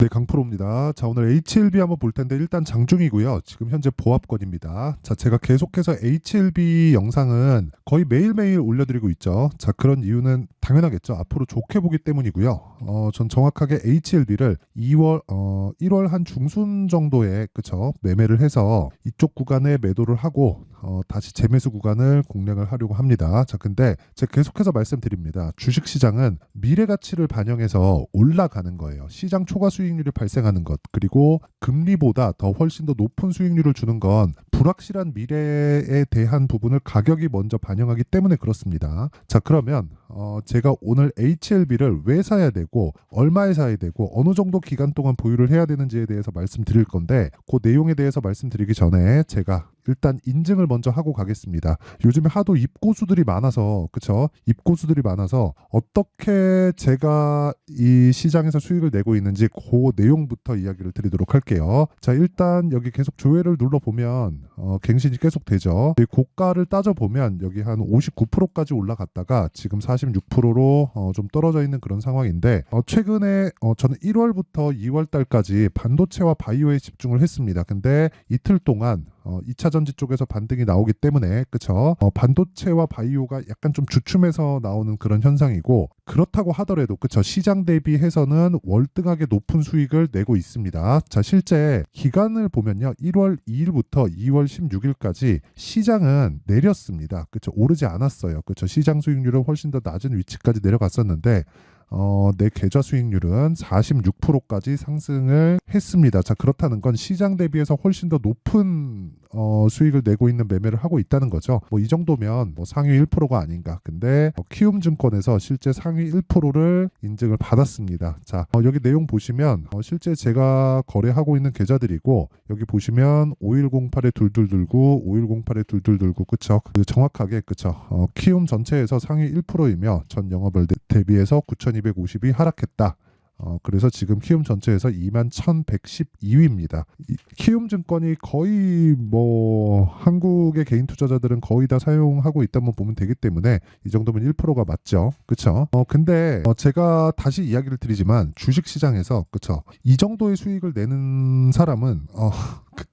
네, 강프로입니다. 자, 오늘 HLB 한번 볼 텐데 일단 장중이고요. 지금 현재 보합권입니다. 자, 제가 계속해서 HLB 영상은 거의 매일매일 올려드리고 있죠. 자, 그런 이유는 당연하겠죠. 앞으로 좋게 보기 때문이고요. 전 정확하게 HLB를 1월 한 중순 정도에 그쵸 매매를 해서 이쪽 구간에 매도를 하고 다시 재매수 구간을 공략을 하려고 합니다. 자, 근데 제가 계속해서 말씀드립니다. 주식시장은 미래 가치를 반영해서 올라가는 거예요. 시장 초과 수익률이 발생하는 것, 그리고 금리보다 더 훨씬 더 높은 수익률을 주는 건 불확실한 미래에 대한 부분을 가격이 먼저 반영하기 때문에 그렇습니다. 자, 그러면 제가 오늘 HLB를 왜 사야 되고 얼마에 사야 되고 어느 정도 기간 동안 보유를 해야 되는지에 대해서 말씀드릴 건데, 그 내용에 대해서 말씀드리기 전에 제가 일단 인증을 먼저 하고 가겠습니다. 요즘에 하도 입고수들이 많아서 그쵸? 입고수들이 많아서 어떻게 제가 이 시장에서 수익을 내고 있는지 그 내용부터 이야기를 드리도록 할게요. 자, 일단 여기 계속 조회를 눌러보면 갱신이 계속 되죠. 이 고가를 따져보면 여기 한 59%까지 올라갔다가 지금 46%로 좀 떨어져 있는 그런 상황인데, 최근에 저는 1월부터 2월 달까지 반도체와 바이오에 집중을 했습니다. 근데 이틀 동안 2차 전지 쪽에서 반등이 나오기 때문에 그쵸? 반도체와 바이오가 약간 좀 주춤해서 나오는 그런 현상이고, 그렇다고 하더라도 그쵸? 시장 대비해서는 월등하게 높은 수익을 내고 있습니다. 자, 실제 기간을 보면요, 1월 2일부터 2월 16일까지 시장은 내렸습니다. 그쵸? 오르지 않았어요. 그쵸? 시장 수익률은 훨씬 더 낮은 위치까지 내려갔었는데 내 계좌 수익률은 46%까지 상승을 했습니다. 자, 그렇다는 건 시장 대비해서 훨씬 더 높은 수익을 내고 있는 매매를 하고 있다는 거죠. 뭐 이 정도면 뭐 상위 1%가 아닌가. 근데 키움증권에서 실제 상위 1%를 인증을 받았습니다. 자, 여기 내용 보시면 실제 제가 거래하고 있는 계좌들이고, 여기 보시면 5108에 둘둘둘구, 5108에 둘둘둘구, 그쵸? 그 정확하게 그쵸? 키움 전체에서 상위 1%이며 전 영업을 대비해서 9,250이 하락했다. 그래서 지금 키움 전체에서 21,112위입니다. 키움증권이 거의 뭐 한국의 개인 투자자들은 거의 다 사용하고 있다면 보면 되기 때문에 이 정도면 1%가 맞죠. 그쵸? 근데 제가 다시 이야기를 드리지만 주식시장에서 그쵸? 이 정도의 수익을 내는 사람은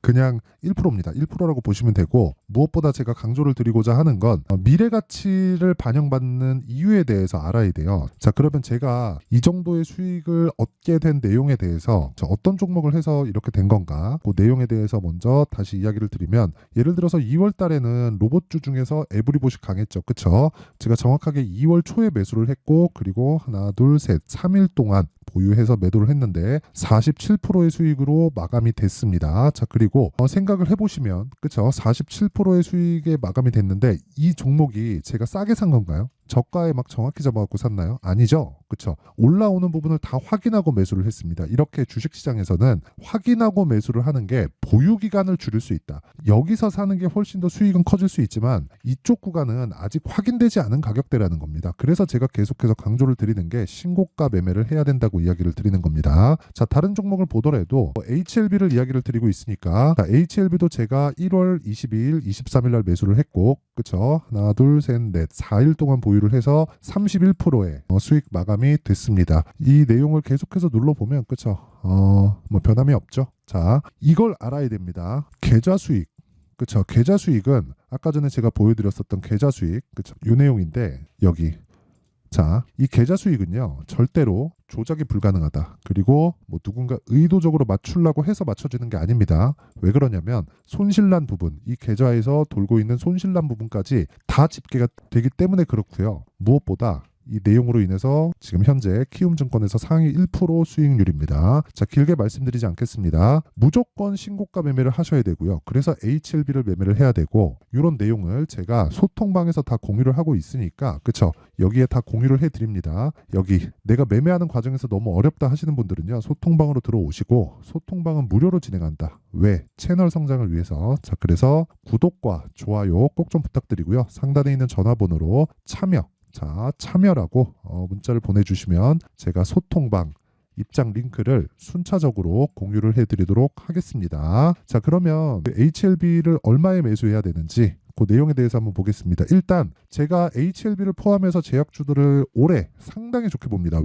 그냥 1%입니다. 1%라고 보시면 되고, 무엇보다 제가 강조를 드리고자 하는 건 미래 가치를 반영받는 이유에 대해서 알아야 돼요. 자, 그러면 제가 이 정도의 수익을 얻게 된 내용에 대해서 어떤 종목을 해서 이렇게 된 건가, 그 내용에 대해서 먼저 다시 이야기를 드리면, 예를 들어서 2월 달에는 로봇주 중에서 에브리봇이 강했죠. 그쵸? 제가 정확하게 2월 초에 매수를 했고, 그리고 하나 둘 셋 3일 동안 보유해서 매도를 했는데 47%의 수익으로 마감이 됐습니다. 자, 그리고 생각을 해보시면 그쵸? 47%의 수익에 마감이 됐는데 이 종목이 제가 싸게 산 건가요? 저가에 막 정확히 잡아갖고 샀나요? 아니죠. 그쵸? 올라오는 부분을 다 확인하고 매수를 했습니다. 이렇게 주식시장에서는 확인하고 매수를 하는 게 보유 기간을 줄일 수 있다. 여기서 사는 게 훨씬 더 수익은 커질 수 있지만 이쪽 구간은 아직 확인되지 않은 가격대라는 겁니다. 그래서 제가 계속해서 강조를 드리는 게 신고가 매매를 해야 된다고 이야기를 드리는 겁니다. 자, 다른 종목을 보더라도 HLB를 이야기를 드리고 있으니까, 자, HLB도 제가 1월 22일, 23일 날 매수를 했고, 그쵸? 하나, 둘, 셋, 넷, 4일 동안 보유를 해서 31%의 수익 마감이 됐습니다. 이 내용을 계속해서 눌러보면 그쵸? 뭐 변함이 없죠. 자, 이걸 알아야 됩니다. 계좌 수익. 그쵸? 계좌 수익은 아까 전에 제가 보여드렸었던 계좌 수익, 그쵸? 이 내용인데 여기. 자, 이 계좌 수익은요, 절대로 조작이 불가능하다. 그리고 뭐 누군가 의도적으로 맞추려고 해서 맞춰지는 게 아닙니다. 왜 그러냐면 손실난 부분, 이 계좌에서 돌고 있는 손실난 부분까지 다 집계가 되기 때문에 그렇고요. 무엇보다 이 내용으로 인해서 지금 현재 키움증권에서 상위 1% 수익률입니다. 자, 길게 말씀드리지 않겠습니다. 무조건 신고가 매매를 하셔야 되고요. 그래서 HLB를 매매를 해야 되고, 이런 내용을 제가 소통방에서 다 공유를 하고 있으니까 그쵸? 여기에 다 공유를 해드립니다. 여기 내가 매매하는 과정에서 너무 어렵다 하시는 분들은요, 소통방으로 들어오시고, 소통방은 무료로 진행한다. 왜? 채널 성장을 위해서. 자, 그래서 구독과 좋아요 꼭 좀 부탁드리고요. 상단에 있는 전화번호로 참여라고 문자를 보내주시면 제가 소통방 입장 링크를 순차적으로 공유를 해드리도록 하겠습니다. 자, 그러면 HLB를 얼마에 매수해야 되는지, 그 내용에 대해서 한번 보겠습니다. 일단 제가 HLB를 포함해서 제약주들을 올해 상당히 좋게 봅니다.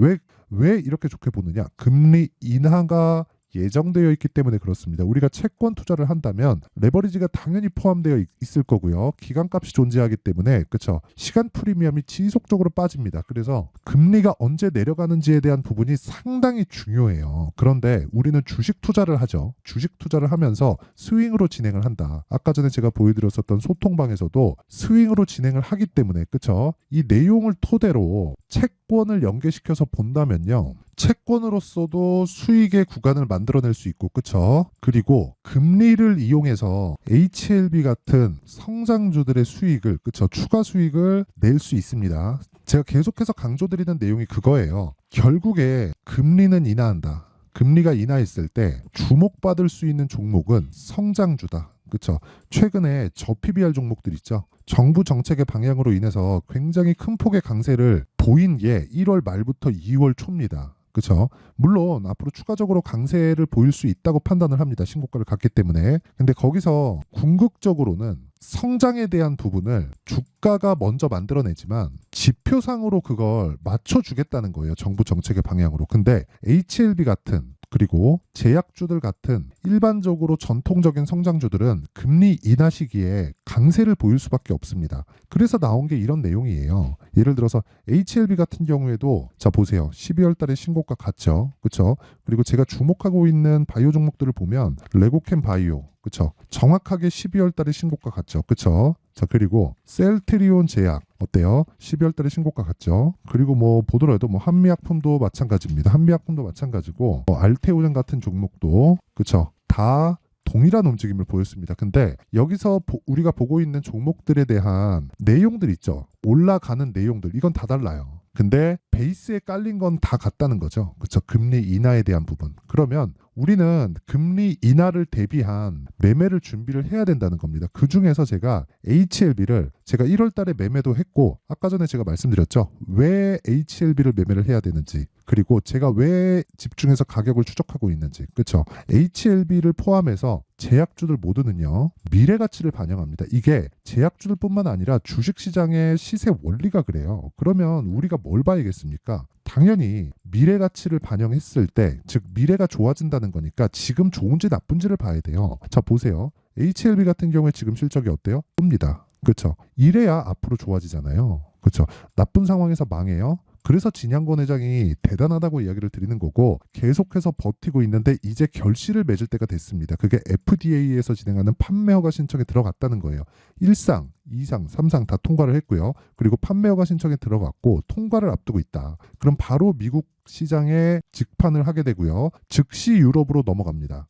왜 이렇게 좋게 보느냐? 금리 인하가 예정되어 있기 때문에 그렇습니다. 우리가 채권 투자를 한다면 레버리지가 당연히 포함되어 있을 거고요. 기간값이 존재하기 때문에 그렇죠. 시간 프리미엄이 지속적으로 빠집니다. 그래서 금리가 언제 내려가는지에 대한 부분이 상당히 중요해요. 그런데 우리는 주식 투자를 하죠. 주식 투자를 하면서 스윙으로 진행을 한다. 아까 전에 제가 보여드렸었던 소통방에서도 스윙으로 진행을 하기 때문에 그렇죠. 이 내용을 토대로 채권을 연계시켜서 본다면요. 채권으로서도 수익의 구간을 만들어낼 수 있고 그쵸? 그리고 금리를 이용해서 HLB 같은 성장주들의 수익을 그쵸? 추가 수익을 낼 수 있습니다. 제가 계속해서 강조드리는 내용이 그거예요. 결국에 금리는 인하한다. 금리가 인하했을 때 주목받을 수 있는 종목은 성장주다. 그렇죠. 최근에 저PBR 종목들 있죠. 정부 정책의 방향으로 인해서 굉장히 큰 폭의 강세를 보인 게 1월 말부터 2월 초입니다. 그렇죠. 물론 앞으로 추가적으로 강세를 보일 수 있다고 판단을 합니다. 신고가를 갔기 때문에. 근데 거기서 궁극적으로는 성장에 대한 부분을 주가가 먼저 만들어내지만 지표상으로 그걸 맞춰주겠다는 거예요. 정부 정책의 방향으로. 근데 HLB 같은 그리고 제약주들 같은 일반적으로 전통적인 성장주들은 금리 인하 시기에 강세를 보일 수밖에 없습니다. 그래서 나온 게 이런 내용이에요. 예를 들어서 HLB 같은 경우에도 자 보세요. 12월 달에 신고가 갔죠. 그렇죠? 그리고 제가 주목하고 있는 바이오 종목들을 보면 레고캠 바이오 그렇죠? 정확하게 12월 달에 신고가 갔죠. 그렇죠? 자 그리고 셀트리온 제약 어때요? 12월 달에 신고가 갔죠. 그리고 뭐 보더라도 뭐 한미약품도 마찬가지입니다. 한미약품도 마찬가지고 알테오젠 같은 종목도 그렇죠. 다 동일한 움직임을 보였습니다. 근데 여기서 우리가 보고 있는 종목들에 대한 내용들 있죠. 올라가는 내용들 이건 다 달라요. 근데 베이스에 깔린 건 다 같다는 거죠. 그렇죠. 금리 인하에 대한 부분. 그러면 우리는 금리 인하를 대비한 매매를 준비를 해야 된다는 겁니다. 그 중에서 제가 HLB를 제가 1월 달에 매매도 했고 아까 전에 제가 말씀드렸죠. 왜 HLB를 매매를 해야 되는지 그리고 제가 왜 집중해서 가격을 추적하고 있는지 그렇죠. HLB를 포함해서 제약주들 모두는요. 미래 가치를 반영합니다. 이게 제약주들뿐만 아니라 주식시장의 시세 원리가 그래요. 그러면 우리가 뭘 봐야겠습니까? 당연히 미래 가치를 반영했을 때, 즉 미래가 좋아진다는 거니까 지금 좋은지 나쁜지를 봐야 돼요. 자 보세요. HLB 같은 경우에 지금 실적이 어때요? 옵니다. 그렇죠. 이래야 앞으로 좋아지잖아요. 그렇죠. 나쁜 상황에서 망해요. 그래서 진양권 회장이 대단하다고 이야기를 드리는 거고 계속해서 버티고 있는데 이제 결실을 맺을 때가 됐습니다. 그게 FDA에서 진행하는 판매 허가 신청에 들어갔다는 거예요. 1상, 2상, 3상 다 통과를 했고요. 그리고 판매 허가 신청에 들어갔고 통과를 앞두고 있다. 그럼 바로 미국 시장에 직판을 하게 되고요. 즉시 유럽으로 넘어갑니다.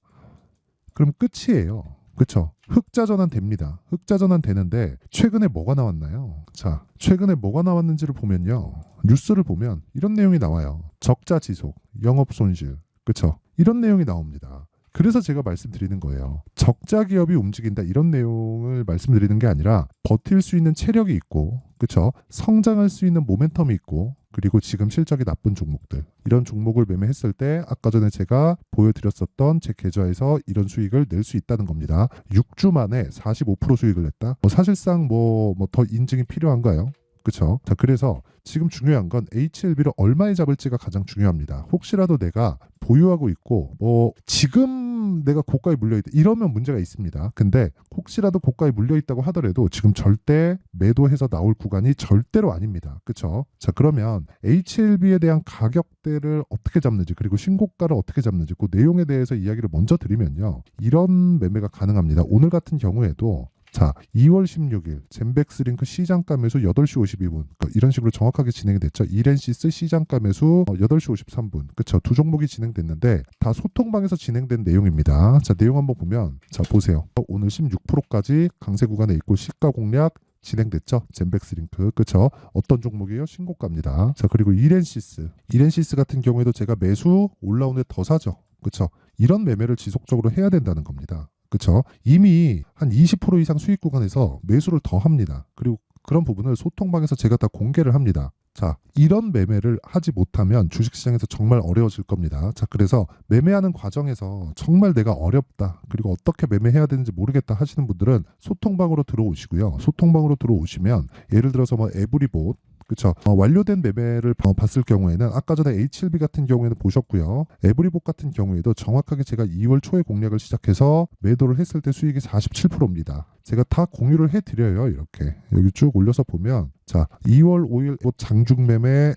그럼 끝이에요. 그렇죠. 흑자 전환 됩니다. 흑자 전환 되는데 최근에 뭐가 나왔나요? 자, 최근에 뭐가 나왔는지를 보면요. 뉴스를 보면 이런 내용이 나와요. 적자 지속, 영업 손실. 그렇죠. 이런 내용이 나옵니다. 그래서 제가 말씀드리는 거예요. 적자 기업이 움직인다 이런 내용을 말씀드리는 게 아니라 버틸 수 있는 체력이 있고 그렇죠? 성장할 수 있는 모멘텀이 있고 그리고 지금 실적이 나쁜 종목들 이런 종목을 매매했을 때 아까 전에 제가 보여드렸었던 제 계좌에서 이런 수익을 낼 수 있다는 겁니다. 6주 만에 45% 수익을 냈다. 사실상 뭐 더 인증이 필요한가요? 그렇죠. 자 그래서 지금 중요한 건 HLB를 얼마에 잡을지가 가장 중요합니다. 혹시라도 내가 보유하고 있고 지금 내가 고가에 물려있다 이러면 문제가 있습니다. 근데 혹시라도 고가에 물려있다고 하더라도 지금 절대 매도해서 나올 구간이 절대로 아닙니다. 그렇죠? 자 그러면 HLB에 대한 가격대를 어떻게 잡는지 그리고 신고가를 어떻게 잡는지 그 내용에 대해서 이야기를 먼저 드리면요. 이런 매매가 가능합니다. 오늘 같은 경우에도 자, 2월 16일 젠백스링크 시장가 매수 8시 52분 이런 식으로 정확하게 진행이 됐죠. 이렌시스 시장가 매수 8시 53분 그쵸. 두 종목이 진행됐는데 다 소통방에서 진행된 내용입니다. 자, 내용 한번 보면 자 보세요. 오늘 16%까지 강세 구간에 있고 시가 공략 진행됐죠. 젠백스링크 그쵸. 어떤 종목이에요? 신고가입니다. 자 그리고 이렌시스 같은 경우에도 제가 매수 올라오는데 더 사죠. 그쵸. 이런 매매를 지속적으로 해야 된다는 겁니다. 그렇죠? 이미 한 20% 이상 수익 구간에서 매수를 더 합니다. 그리고 그런 부분을 소통방에서 제가 다 공개를 합니다. 자, 이런 매매를 하지 못하면 주식시장에서 정말 어려워질 겁니다. 자, 그래서 매매하는 과정에서 정말 내가 어렵다, 그리고 어떻게 매매해야 되는지 모르겠다 하시는 분들은 소통방으로 들어오시고요. 소통방으로 들어오시면 예를 들어서 뭐 에브리봇, 그렇죠. 완료된 매매를 봤을 경우에는 아까 전에 HLB 같은 경우에는 보셨고요. 에브리봇 같은 경우에도 정확하게 제가 2월 초에 공략을 시작해서 매도를 했을 때 수익이 47%입니다. 제가 다 공유를 해드려요. 이렇게 여기 쭉 올려서 보면, 자, 2월 5일 장중 매매,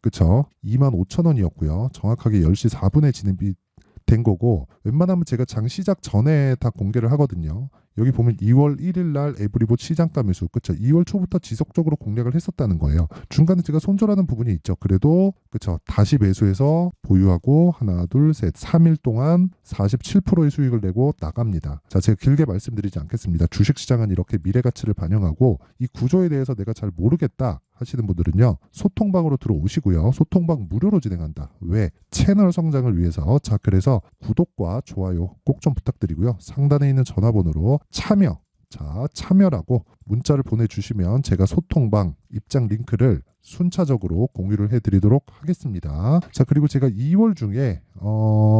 그쵸, 25,000원이었고요. 정확하게 10시 4분에 진입이 된 거고, 웬만하면 제가 장 시작 전에 다 공개를 하거든요. 여기 보면 2월 1일 날 에브리봇 시장가 매수, 그쵸, 2월 초부터 지속적으로 공략을 했었다는 거예요. 중간에 제가 손절하는 부분이 있죠. 그래도 그쵸, 다시 매수해서 보유하고 하나 둘 셋 3일 동안 47%의 수익을 내고 나갑니다. 자, 제가 길게 말씀드리지 않겠습니다. 주식시장은 이렇게 미래가치를 반영하고, 이 구조에 대해서 내가 잘 모르겠다 하시는 분들은요, 소통방으로 들어오시고요. 소통방 무료로 진행한다. 왜? 채널 성장을 위해서. 자, 그래서 구독과 좋아요 꼭 좀 부탁드리고요. 상단에 있는 전화번호로 참여, 자, 참여라고 문자를 보내주시면 제가 소통방 입장 링크를 순차적으로 공유를 해드리도록 하겠습니다. 자, 그리고 제가 2월 중에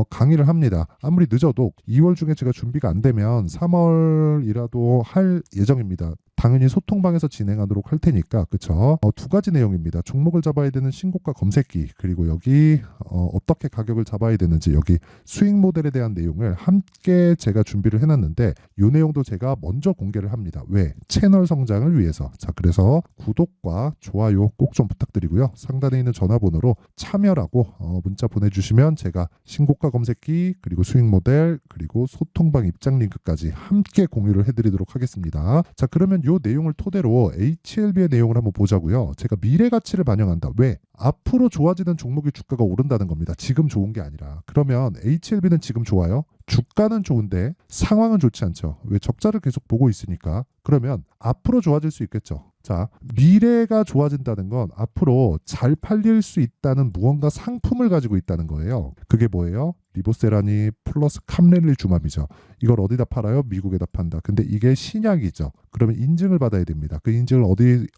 강의를 합니다. 아무리 늦어도 2월 중에 제가 준비가 안 되면 3월이라도 할 예정입니다. 당연히 소통방에서 진행하도록 할 테니까, 그쵸? 두 가지 내용입니다. 종목을 잡아야 되는 신고가 검색기, 그리고 여기 어떻게 가격을 잡아야 되는지, 여기 수익 모델에 대한 내용을 함께 제가 준비를 해놨는데, 이 내용도 제가 먼저 공개를 합니다. 왜? 채널 성장을 위해서. 자, 그래서 구독과 좋아요 꼭 좀 부탁드리고요. 상단에 있는 전화번호로 참여라고 문자 보내주시면 제가 신고가 검색기, 그리고 수익 모델, 그리고 소통방 입장 링크까지 함께 공유를 해드리도록 하겠습니다. 자, 그러면 이 내용을 토대로 HLB의 내용을 한번 보자고요. 제가 미래 가치를 반영한다. 왜? 앞으로 좋아지는 종목의 주가가 오른다는 겁니다. 지금 좋은 게 아니라. 그러면 HLB는 지금 좋아요? 주가는 좋은데 상황은 좋지 않죠. 왜? 적자를 계속 보고 있으니까. 그러면 앞으로 좋아질 수 있겠죠. 자, 미래가 좋아진다는 건 앞으로 잘 팔릴 수 있다는 무언가 상품을 가지고 있다는 거예요. 그게 뭐예요? 리보세라니 플러스 캄렐리주맘이죠. 이걸 어디다 팔아요? 미국에다 판다. 근데 이게 신약이죠. 그러면 인증을 받아야 됩니다. 그 인증을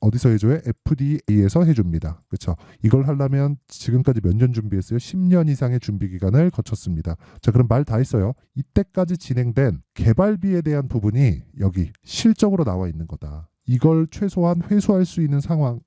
어디서 해줘요? FDA에서 해줍니다. 그렇죠? 이걸 하려면 지금까지 몇 년 준비했어요? 10년 이상의 준비 기간을 거쳤습니다. 자, 그럼 말 다 했어요. 이때까지 진행된 개발비에 대한 부분이 여기 실적으로 나와 있는 거다. 이걸 최소한 회수할 수 있는 상황을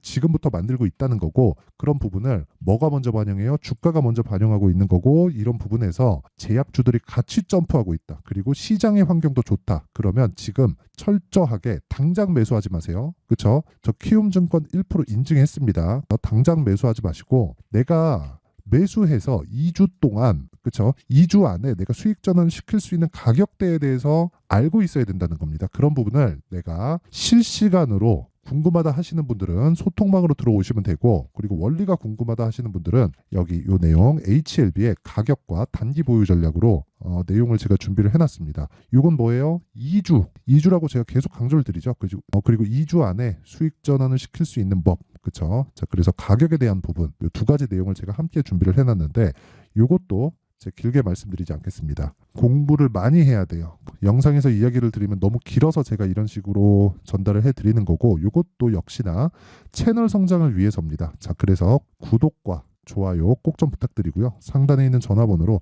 지금부터 만들고 있다는 거고, 그런 부분을 뭐가 먼저 반영해요? 주가가 먼저 반영하고 있는 거고, 이런 부분에서 제약주들이 같이 점프하고 있다. 그리고 시장의 환경도 좋다. 그러면 지금 철저하게 당장 매수하지 마세요. 그렇죠? 저 키움증권 1% 인증했습니다. 당장 매수하지 마시고, 내가 매수해서 2주 동안, 그렇죠? 2주 안에 내가 수익 전환 시킬 수 있는 가격대에 대해서 알고 있어야 된다는 겁니다. 그런 부분을 내가 실시간으로 궁금하다 하시는 분들은 소통방으로 들어오시면 되고, 그리고 원리가 궁금하다 하시는 분들은 여기 이 내용 HLB의 가격과 단기 보유 전략으로 내용을 제가 준비를 해놨습니다. 이건 뭐예요? 2주라고 제가 계속 강조를 드리죠. 그리고 2주 안에 수익 전환을 시킬 수 있는 법, 그렇죠? 자, 그래서 가격에 대한 부분, 이 두 가지 내용을 제가 함께 준비를 해놨는데, 이것도 제가 길게 말씀드리지 않겠습니다. 공부를 많이 해야 돼요. 영상에서 이야기를 드리면 너무 길어서 제가 이런 식으로 전달을 해드리는 거고, 이것도 역시나 채널 성장을 위해서입니다. 자, 그래서 구독과 좋아요 꼭 좀 부탁드리고요. 상단에 있는 전화번호로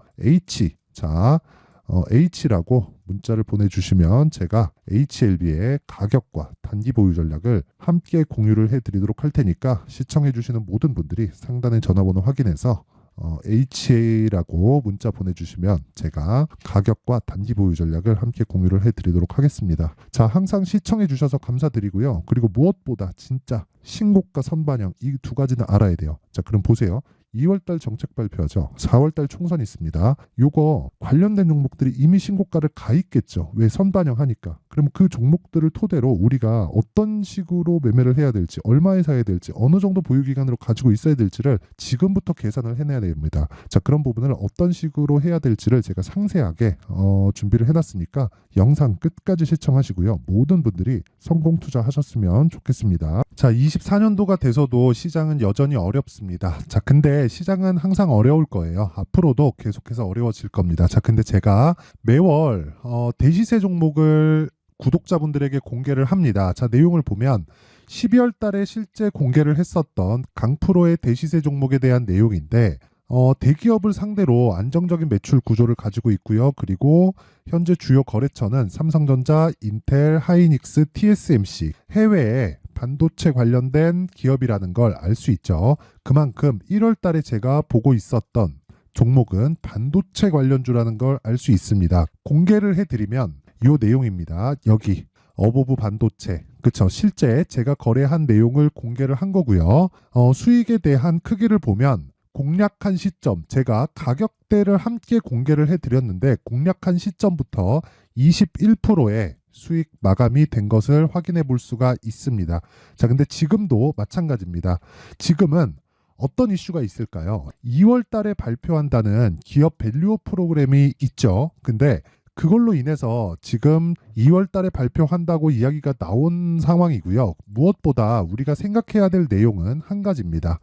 H라고 문자를 보내주시면 제가 HLB의 가격과 단기 보유 전략을 함께 공유를 해드리도록 할 테니까, 시청해주시는 모든 분들이 상단의 전화번호 확인해서 HA라고 문자 보내주시면 제가 가격과 단기 보유 전략을 함께 공유를 해드리도록 하겠습니다. 자, 항상 시청해주셔서 감사드리고요. 그리고 무엇보다 진짜 신고가 선반영, 이 두 가지는 알아야 돼요. 자, 그럼 보세요. 2월달 정책 발표하죠. 4월달 총선 있습니다. 요거 관련된 종목들이 이미 신고가를 가 있겠죠. 왜? 선반영하니까. 그럼 그 종목들을 토대로 우리가 어떤 식으로 매매를 해야 될지, 얼마에 사야 될지, 어느 정도 보유 기간으로 가지고 있어야 될지를 지금부터 계산을 해내야 됩니다. 자, 그런 부분을 어떤 식으로 해야 될지를 제가 상세하게 준비를 해놨으니까 영상 끝까지 시청하시고요. 모든 분들이 성공 투자하셨으면 좋겠습니다. 자, 24년도가 돼서도 시장은 여전히 어렵습니다. 자, 근데 시장은 항상 어려울 거예요. 앞으로도 계속해서 어려워질 겁니다. 자, 근데 제가 매월 대시세 종목을 구독자분들에게 공개를 합니다. 자, 내용을 보면 12월 달에 실제 공개를 했었던 강프로의 대시세 종목에 대한 내용인데 대기업을 상대로 안정적인 매출 구조를 가지고 있고요. 그리고 현재 주요 거래처는 삼성전자, 인텔, 하이닉스, TSMC, 해외에 반도체 관련된 기업이라는 걸 알 수 있죠. 그만큼 1월 달에 제가 보고 있었던 종목은 반도체 관련주라는 걸 알 수 있습니다. 공개를 해드리면 이 내용입니다. 여기 어보브 반도체, 그쵸? 실제 제가 거래한 내용을 공개를 한 거고요. 수익에 대한 크기를 보면 공략한 시점, 제가 가격대를 함께 공개를 해드렸는데 공략한 시점부터 21%의 수익 마감이 된 것을 확인해 볼 수가 있습니다. 자, 근데 지금도 마찬가지입니다. 지금은 어떤 이슈가 있을까요? 2월 달에 발표한다는 기업 밸류업 프로그램이 있죠. 근데 그걸로 인해서 지금 2월 달에 발표한다고 이야기가 나온 상황이고요. 무엇보다 우리가 생각해야 될 내용은 한 가지입니다.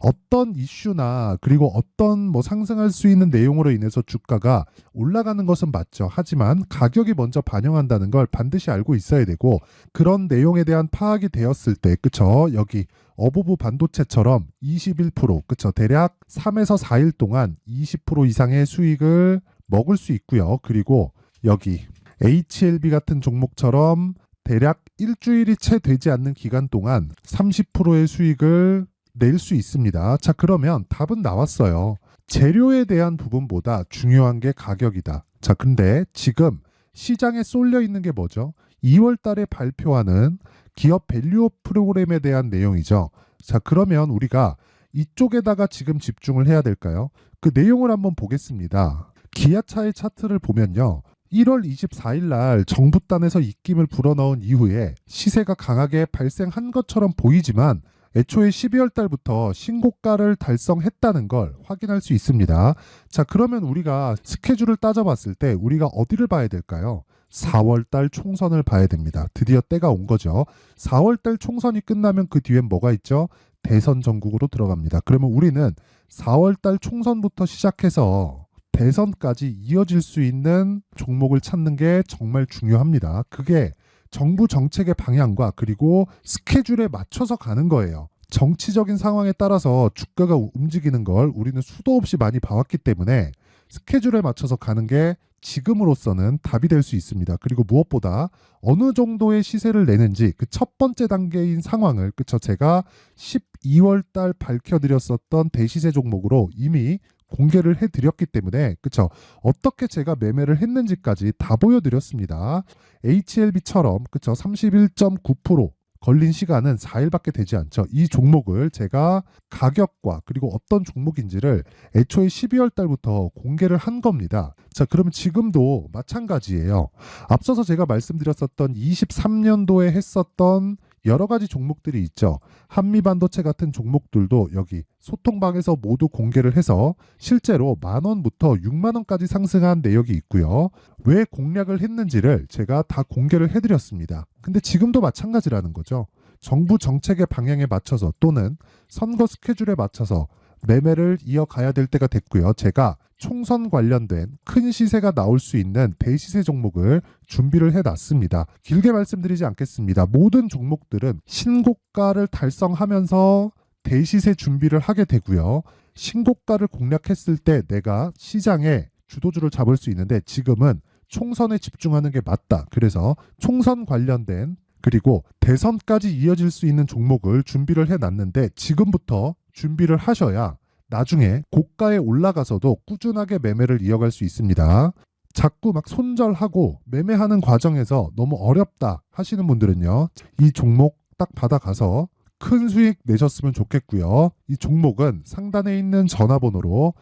어떤 이슈나 그리고 어떤 상승할 수 있는 내용으로 인해서 주가가 올라가는 것은 맞죠. 하지만 가격이 먼저 반영한다는 걸 반드시 알고 있어야 되고, 그런 내용에 대한 파악이 되었을 때, 그쵸? 여기 어보브 반도체처럼 21%, 그쵸? 대략 3에서 4일 동안 20% 이상의 수익을 먹을 수 있고요. 그리고 여기 HLB 같은 종목처럼 대략 일주일이 채 되지 않는 기간 동안 30%의 수익을 낼 수 있습니다. 자, 그러면 답은 나왔어요. 재료에 대한 부분보다 중요한 게 가격이다. 자, 근데 지금 시장에 쏠려 있는 게 뭐죠? 2월 달에 발표하는 기업 밸류업 프로그램에 대한 내용이죠. 자, 그러면 우리가 이쪽에다가 지금 집중을 해야 될까요? 그 내용을 한번 보겠습니다. 기아차의 차트를 보면요. 1월 24일 날 정부단에서 입김을 불어넣은 이후에 시세가 강하게 발생한 것처럼 보이지만 애초에 12월 달부터 신고가를 달성했다는 걸 확인할 수 있습니다. 자, 그러면 우리가 스케줄을 따져봤을 때 우리가 어디를 봐야 될까요? 4월 달 총선을 봐야 됩니다. 드디어 때가 온 거죠. 4월 달 총선이 끝나면 그 뒤엔 뭐가 있죠? 대선 전국으로 들어갑니다. 그러면 우리는 4월 달 총선부터 시작해서 대선까지 이어질 수 있는 종목을 찾는 게 정말 중요합니다. 그게 정부 정책의 방향과 그리고 스케줄에 맞춰서 가는 거예요. 정치적인 상황에 따라서 주가가 움직이는 걸 우리는 수도 없이 많이 봐왔기 때문에 스케줄에 맞춰서 가는 게 지금으로서는 답이 될 수 있습니다. 그리고 무엇보다 어느 정도의 시세를 내는지 그 첫 번째 단계인 상황을, 그쵸? 제가 12월 달 밝혀드렸었던 대시세 종목으로 이미 공개를 해드렸기 때문에, 그쵸? 어떻게 제가 매매를 했는지까지 다 보여드렸습니다. HLB처럼, 그쵸? 31.9% 걸린 시간은 4일밖에 되지 않죠. 이 종목을 제가 가격과 그리고 어떤 종목인지를 애초에 12월 달부터 공개를 한 겁니다. 자, 그러면 지금도 마찬가지예요. 앞서서 제가 말씀드렸었던 23년도에 했었던 여러 가지 종목들이 있죠. 한미반도체 같은 종목들도 여기 소통방에서 모두 공개를 해서 실제로 10,000원부터 60,000원까지 상승한 내역이 있고요. 왜 공략을 했는지를 제가 다 공개를 해드렸습니다. 근데 지금도 마찬가지라는 거죠. 정부 정책의 방향에 맞춰서 또는 선거 스케줄에 맞춰서 매매를 이어가야 될 때가 됐고요. 제가 총선 관련된 큰 시세가 나올 수 있는 대시세 종목을 준비를 해놨습니다. 길게 말씀드리지 않겠습니다. 모든 종목들은 신고가를 달성하면서 대시세 준비를 하게 되고요. 신고가를 공략했을 때 내가 시장에 주도주를 잡을 수 있는데 지금은 총선에 집중하는 게 맞다. 그래서 총선 관련된 그리고 대선까지 이어질 수 있는 종목을 준비를 해놨는데 지금부터 준비를 하셔야 나중에 고가에 올라가서도 꾸준하게 매매를 이어갈 수 있습니다. 자꾸 막 손절하고 매매하는 과정에서 너무 어렵다 하시는 분들은요. 이 종목 딱 받아가서 큰 수익 내셨으면 좋겠고요. 이 종목은 상단에 있는 전화번호로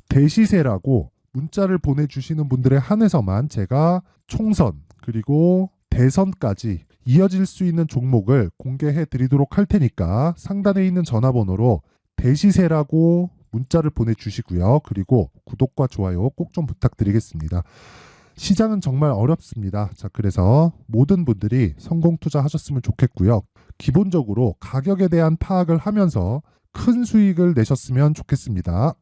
대시세라고 문자를 보내주시는 분들에 한해서만 제가 총선 그리고 대선까지 이어질 수 있는 종목을 공개해 드리도록 할 테니까 상단에 있는 전화번호로 대시세라고 문자를 보내주시고요. 그리고 구독과 좋아요 꼭 좀 부탁드리겠습니다. 시장은 정말 어렵습니다. 자, 그래서 모든 분들이 성공 투자하셨으면 좋겠고요. 기본적으로 가격에 대한 파악을 하면서 큰 수익을 내셨으면 좋겠습니다.